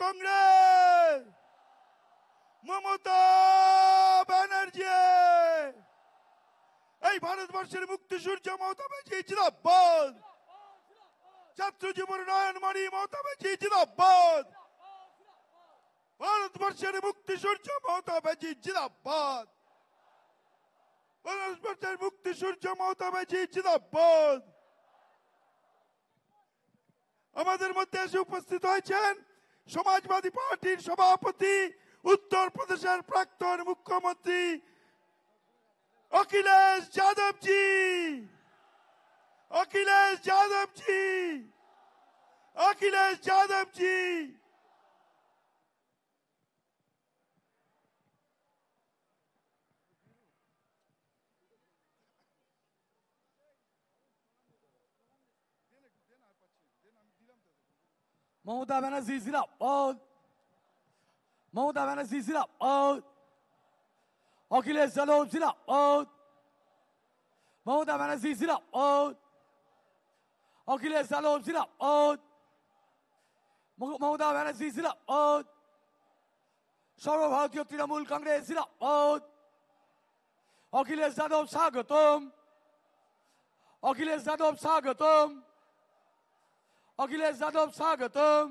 কংগ্রেস, মমতা ব্যানার্জি, এই ভারতবর্ষের মুক্তি সূর্য মমতা ব্যানার্জি জিন্দাবাদ, ছাত্র জীবন নয়নমণি মমতা ব্যানার্জি জিন্দাবাদ, ভারতবর্ষের মুক্তি সূর্য মমতা ব্যানার্জি জিন্দাবাদ, ভারতবর্ষের মুক্তি সূর্য মমতা ব্যানার্জি জিন্দাবাদ। আমাদের মধ্যে এসে উপস্থিত হয়েছেন সমাজবাদী পার্টির সভাপতি, উত্তর প্রদেশের প্রাক্তন মুখ্যমন্ত্রী अखिलेश यादव जी, अखिलेश यादव जी, अखिलेश यादव जी। ममता बनर्जी जिंदाबाद, ममता बनर्जी जिंदाबाद, अखिलेश यादव जिंदाबाद, ममता बनर्जी जिंदाबाद, अखिलेश यादव जिंदाबाद, ममता बनर्जी जिंदाबाद, सर्वभारतीय तृणमूल कांग्रेस जिंदाबाद, अखिलेश यादव स्वागतम, अखिलेश यादव स्वागतम, अखिलेश यादव स्वागतम।